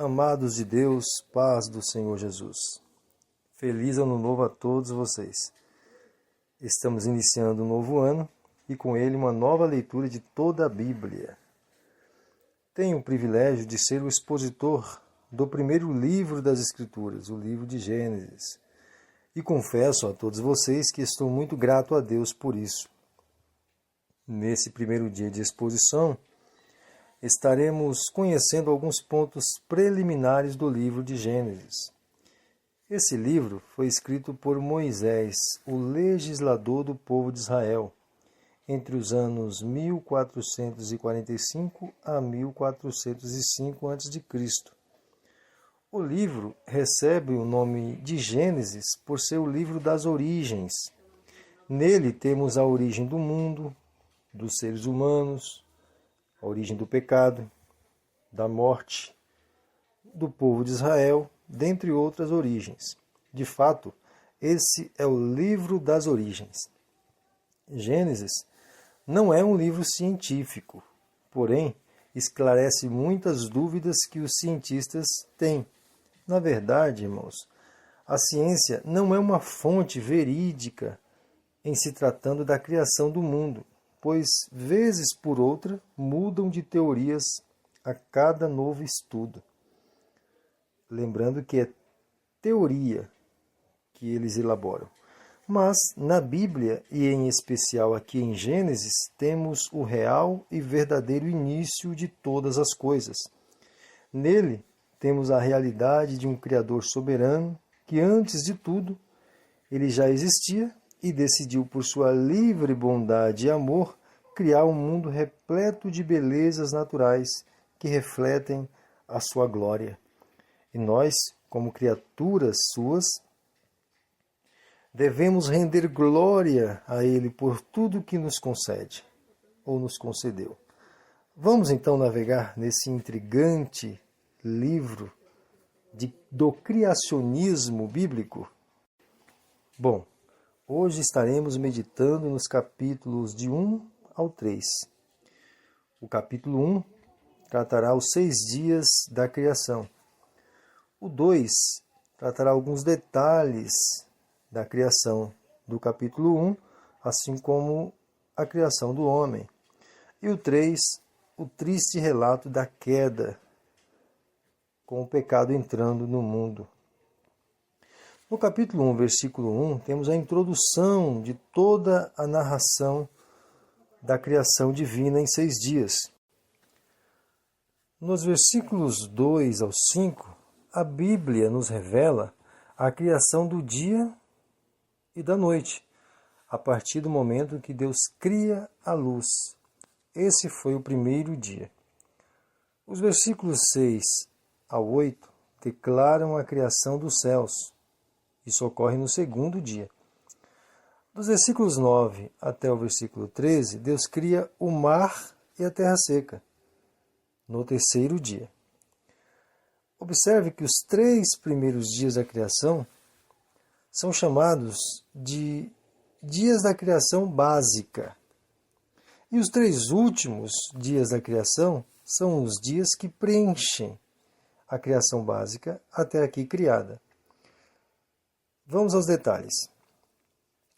Amados de Deus, paz do Senhor Jesus. Feliz ano novo a todos vocês. Estamos iniciando um novo ano e com ele uma nova leitura de toda a Bíblia. Tenho o privilégio de ser o expositor do primeiro livro das Escrituras, o livro de Gênesis. E confesso a todos vocês que estou muito grato a Deus por isso. Nesse primeiro dia de exposição, estaremos conhecendo alguns pontos preliminares do livro de Gênesis. Esse livro foi escrito por Moisés, o legislador do povo de Israel, entre os anos 1445 a 1405 a.C. O livro recebe o nome de Gênesis por ser o livro das origens. Nele temos a origem do mundo, dos seres humanos, a origem do pecado, da morte, do povo de Israel, dentre outras origens. De fato, esse é o livro das origens. Gênesis não é um livro científico, porém, esclarece muitas dúvidas que os cientistas têm. Na verdade, irmãos, a ciência não é uma fonte verídica em se tratando da criação do mundo, pois, vezes por outra, mudam de teorias a cada novo estudo. Lembrando que é teoria que eles elaboram. Mas, na Bíblia, e em especial aqui em Gênesis, temos o real e verdadeiro início de todas as coisas. Nele, temos a realidade de um Criador soberano que, antes de tudo, ele já existia e decidiu, por sua livre bondade e amor, criar um mundo repleto de belezas naturais que refletem a sua glória. E nós, como criaturas suas, devemos render glória a Ele por tudo que nos concede, ou nos concedeu. Vamos então navegar nesse intrigante livro do criacionismo bíblico? Bom, hoje estaremos meditando nos capítulos de 1 ao 3. O capítulo 1 tratará os 6 dias da criação. O 2 tratará alguns detalhes da criação do capítulo 1, assim como a criação do homem. E o 3, o triste relato da queda, com o pecado entrando no mundo. No capítulo 1, versículo 1, temos a introdução de toda a narração da criação divina em 6 dias. Nos versículos 2 ao 5, a Bíblia nos revela a criação do dia e da noite, a partir do momento que Deus cria a luz. Esse foi o primeiro dia. Os versículos 6 ao 8 declaram a criação dos céus. Isso ocorre no segundo dia. Dos versículos 9 até o versículo 13, Deus cria o mar e a terra seca, no terceiro dia. Observe que os 3 primeiros dias da criação são chamados de dias da criação básica. E os 3 últimos dias da criação são os dias que preenchem a criação básica até aqui criada. Vamos aos detalhes.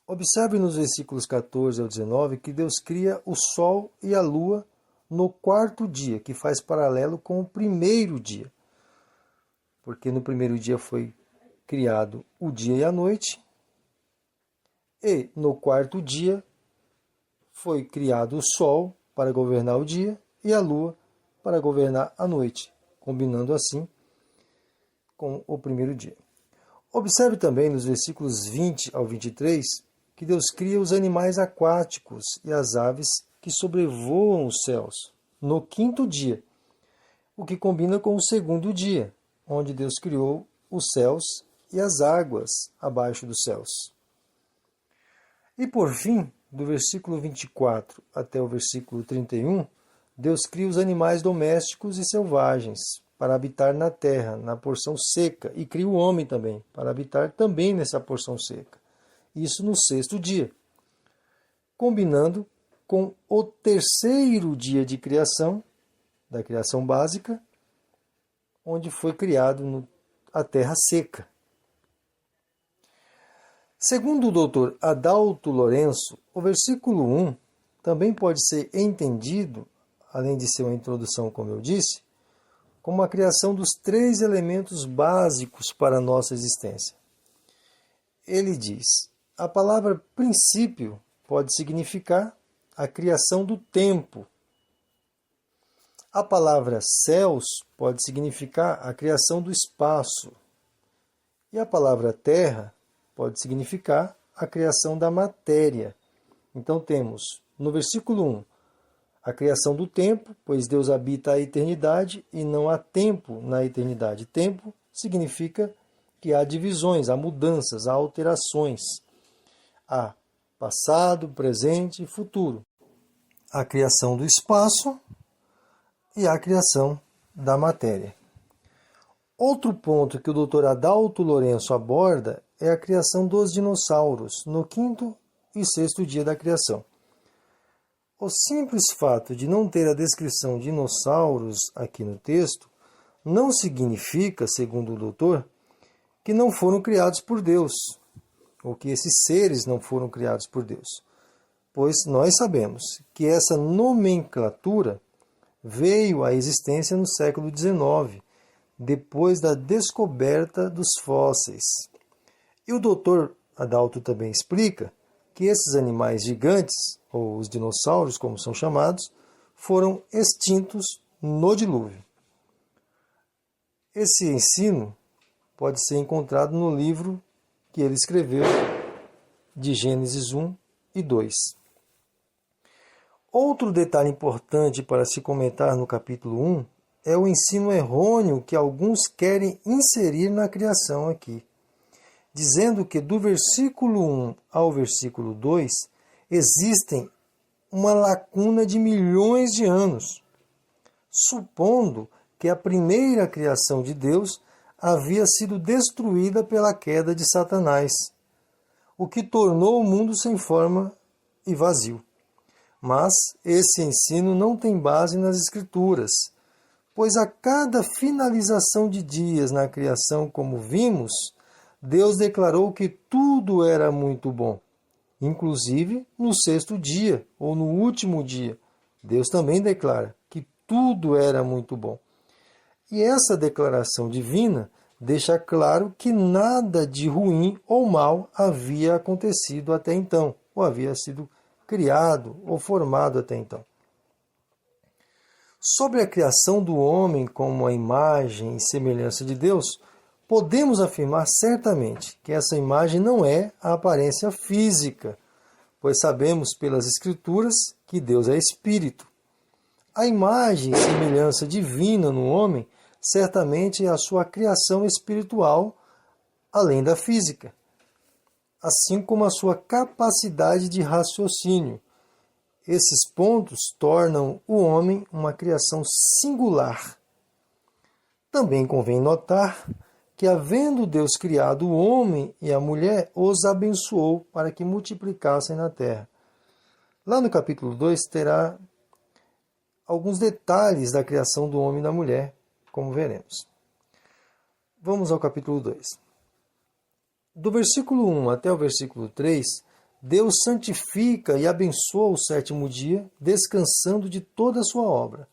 Observe nos versículos 14 ao 19 que Deus cria o sol e a lua no 4º dia, que faz paralelo com o primeiro dia. Porque no primeiro dia foi criado o dia e a noite, e no 4º dia foi criado o sol para governar o dia e a lua para governar a noite, combinando assim com o primeiro dia. Observe também nos versículos 20 ao 23 que Deus cria os animais aquáticos e as aves que sobrevoam os céus no 5º dia, o que combina com o segundo dia, onde Deus criou os céus e as águas abaixo dos céus. E por fim, do versículo 24 até o versículo 31, Deus cria os animais domésticos e selvagens para habitar na terra, na porção seca, e cria o homem também, para habitar também nessa porção seca. Isso no 6º dia, combinando com o terceiro dia de criação, da criação básica, onde foi criado a terra seca. Segundo o Dr. Adalto Lourenço, o versículo 1 também pode ser entendido, além de ser uma introdução, como eu disse, como a criação dos 3 elementos básicos para a nossa existência. Ele diz: a palavra princípio pode significar a criação do tempo. A palavra céus pode significar a criação do espaço. E a palavra terra pode significar a criação da matéria. Então temos, no versículo 1, a criação do tempo, pois Deus habita a eternidade e não há tempo na eternidade. Tempo significa que há divisões, há mudanças, há alterações. Há passado, presente e futuro. A criação do espaço e a criação da matéria. Outro ponto que o Dr. Adalto Lourenço aborda é a criação dos dinossauros, no 5º e 6º dia da criação. O simples fato de não ter a descrição de dinossauros aqui no texto não significa, segundo o doutor, que não foram criados por Deus, ou que esses seres não foram criados por Deus, pois nós sabemos que essa nomenclatura veio à existência no século XIX, depois da descoberta dos fósseis. E o Dr. Adalto também explica que esses animais gigantes, ou os dinossauros, como são chamados, foram extintos no dilúvio. Esse ensino pode ser encontrado no livro que ele escreveu, de Gênesis 1 e 2. Outro detalhe importante para se comentar no capítulo 1 é o ensino errôneo que alguns querem inserir na criação aqui, dizendo que do versículo 1 ao versículo 2 existem uma lacuna de milhões de anos, supondo que a primeira criação de Deus havia sido destruída pela queda de Satanás, o que tornou o mundo sem forma e vazio. Mas esse ensino não tem base nas Escrituras, pois a cada finalização de dias na criação, como vimos, Deus declarou que tudo era muito bom. Inclusive no 6º dia, ou no último dia, Deus também declara que tudo era muito bom. E essa declaração divina deixa claro que nada de ruim ou mal havia acontecido até então, ou havia sido criado ou formado até então. Sobre a criação do homem como a imagem e semelhança de Deus, podemos afirmar certamente que essa imagem não é a aparência física, pois sabemos pelas Escrituras que Deus é Espírito. A imagem e semelhança divina no homem certamente é a sua criação espiritual, além da física, assim como a sua capacidade de raciocínio. Esses pontos tornam o homem uma criação singular. Também convém notar que, havendo Deus criado o homem e a mulher, os abençoou para que multiplicassem na terra. Lá no capítulo 2 terá alguns detalhes da criação do homem e da mulher, como veremos. Vamos ao capítulo 2. Do versículo 1 até o versículo 3, Deus santifica e abençoa o 7º dia, descansando de toda a sua obra.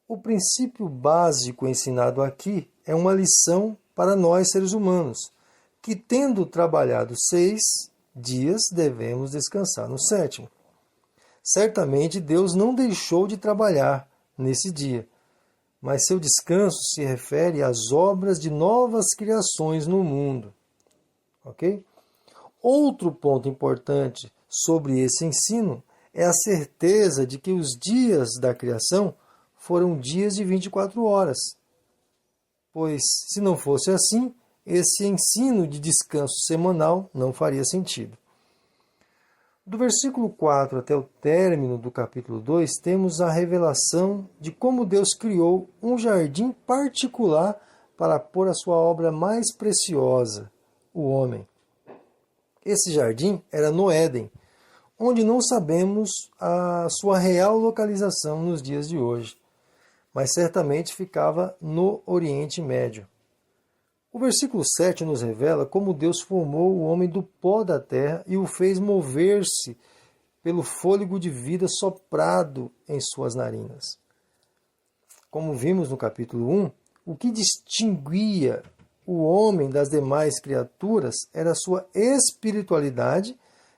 O princípio básico ensinado aqui é uma lição para nós, seres humanos, que, tendo trabalhado 6 dias, devemos descansar no 7º. Certamente Deus não deixou de trabalhar nesse dia, mas seu descanso se refere às obras de novas criações no mundo. Ok? Outro ponto importante sobre esse ensino é a certeza de que os dias da criação foram dias de 24 horas. Pois, se não fosse assim, esse ensino de descanso semanal não faria sentido. Do versículo 4 até o término do capítulo 2, temos a revelação de como Deus criou um jardim particular para pôr a sua obra mais preciosa, o homem. Esse jardim era no Éden, onde não sabemos a sua real localização nos dias de hoje. mas certamente ficava no Oriente Médio. O versículo 7 nos revela como Deus formou o homem do pó da terra e o fez mover-se pelo fôlego de vida soprado em suas narinas. Como vimos no capítulo 1, o que distinguia o homem das demais criaturas era a sua espiritualidade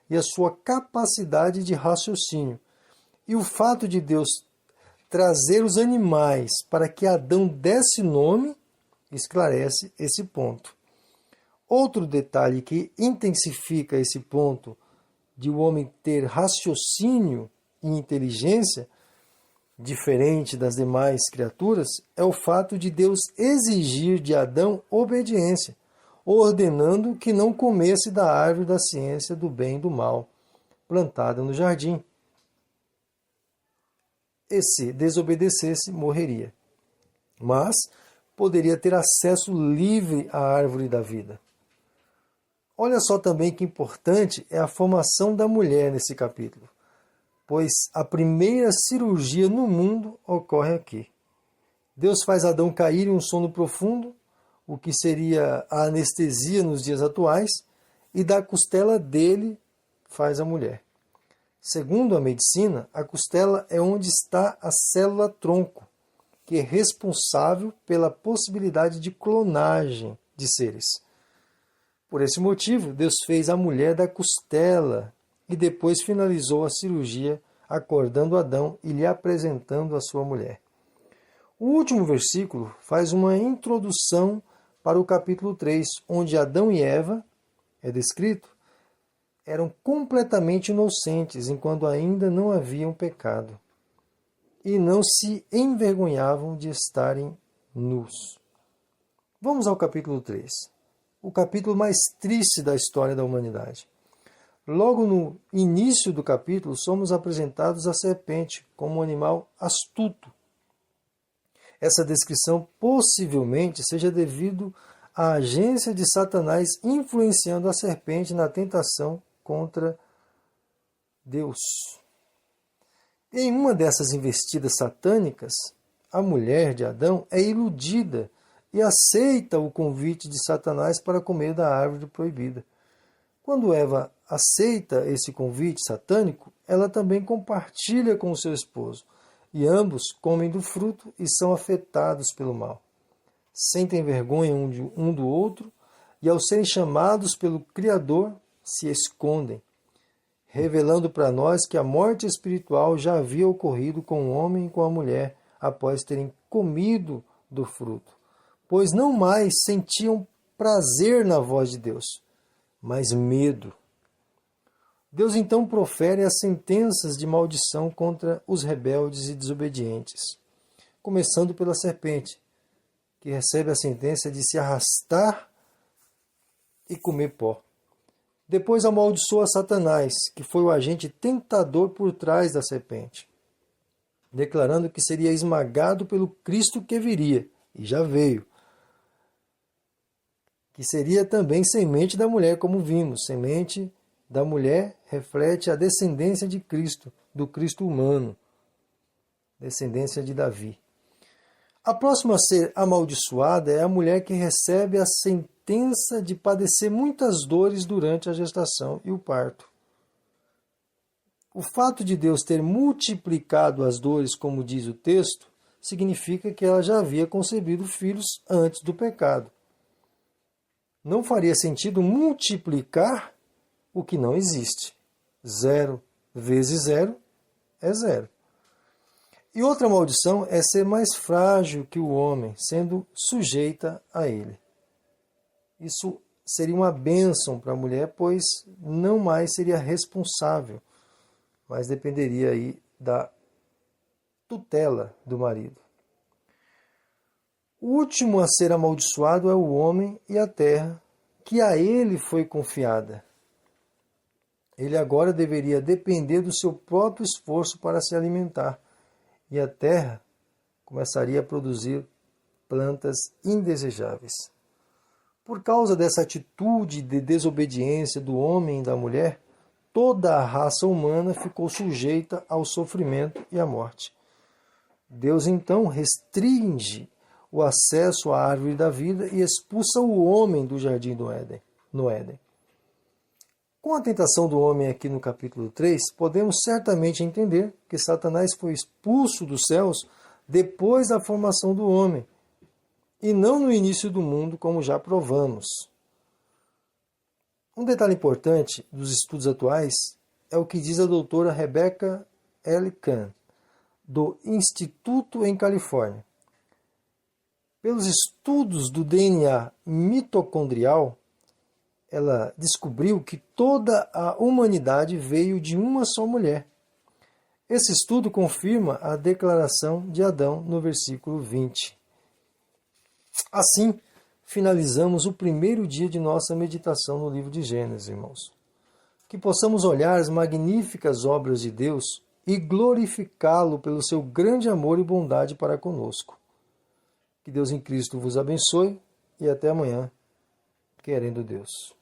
e a sua capacidade de raciocínio. E o fato de Deus trazer os animais para que Adão desse nome esclarece esse ponto. Outro detalhe que intensifica esse ponto de o homem ter raciocínio e inteligência diferente das demais criaturas é o fato de Deus exigir de Adão obediência, ordenando que não comesse da árvore da ciência do bem e do mal, plantada no jardim. E se desobedecesse, morreria. Mas poderia ter acesso livre à árvore da vida. Olha só também que importante é a formação da mulher nesse capítulo, pois a primeira cirurgia no mundo ocorre aqui. Deus faz Adão cair em um sono profundo, o que seria a anestesia nos dias atuais, e da costela dele faz a mulher. Segundo a medicina, a costela é onde está a célula-tronco, que é responsável pela possibilidade de clonagem de seres. Por esse motivo, Deus fez a mulher da costela e depois finalizou a cirurgia acordando Adão e lhe apresentando a sua mulher. O último versículo faz uma introdução para o capítulo 3, onde Adão e Eva, é descrito, eram completamente inocentes enquanto ainda não haviam pecado e não se envergonhavam de estarem nus. Vamos ao capítulo 3, o capítulo mais triste da história da humanidade. Logo no início do capítulo, somos apresentados à serpente como um animal astuto. Essa descrição possivelmente seja devido à agência de Satanás influenciando a serpente na tentação contra Deus. Em uma dessas investidas satânicas, a mulher de Adão é iludida e aceita o convite de Satanás para comer da árvore proibida. Quando Eva aceita esse convite satânico, ela também compartilha com o seu esposo, e ambos comem do fruto e são afetados pelo mal. Sentem vergonha um do outro e, ao serem chamados pelo Criador, se escondem, revelando para nós que a morte espiritual já havia ocorrido com o homem e com a mulher após terem comido do fruto, pois não mais sentiam prazer na voz de Deus, mas medo. Deus então profere as sentenças de maldição contra os rebeldes e desobedientes, começando pela serpente, que recebe a sentença de se arrastar e comer pó. Depois amaldiçoa Satanás, que foi o agente tentador por trás da serpente, declarando que seria esmagado pelo Cristo que viria, e já veio, que seria também semente da mulher, como vimos. Semente da mulher reflete a descendência de Cristo, do Cristo humano, descendência de Davi. A próxima a ser amaldiçoada é a mulher que recebe a sentença de padecer muitas dores durante a gestação e o parto. O fato de Deus ter multiplicado as dores, como diz o texto, significa que ela já havia concebido filhos antes do pecado. Não faria sentido multiplicar o que não existe. 0 vezes 0 é 0. E outra maldição é ser mais frágil que o homem, sendo sujeita a ele. Isso seria uma bênção para a mulher, pois não mais seria responsável, mas dependeria aí da tutela do marido. O último a ser amaldiçoado é o homem e a terra, que a ele foi confiada. Ele agora deveria depender do seu próprio esforço para se alimentar, e a terra começaria a produzir plantas indesejáveis. Por causa dessa atitude de desobediência do homem e da mulher, toda a raça humana ficou sujeita ao sofrimento e à morte. Deus então restringe o acesso à árvore da vida e expulsa o homem do jardim no Éden. Com a tentação do homem aqui no capítulo 3, podemos certamente entender que Satanás foi expulso dos céus depois da formação do homem, e não no início do mundo, como já provamos. Um detalhe importante dos estudos atuais é o que diz a doutora Rebecca L. Kahn, do Instituto em Califórnia. Pelos estudos do DNA mitocondrial, ela descobriu que toda a humanidade veio de uma só mulher. Esse estudo confirma a declaração de Adão no versículo 20. Assim, finalizamos o primeiro dia de nossa meditação no livro de Gênesis, irmãos. Que possamos olhar as magníficas obras de Deus e glorificá-lo pelo seu grande amor e bondade para conosco. Que Deus em Cristo vos abençoe e até amanhã, querendo Deus.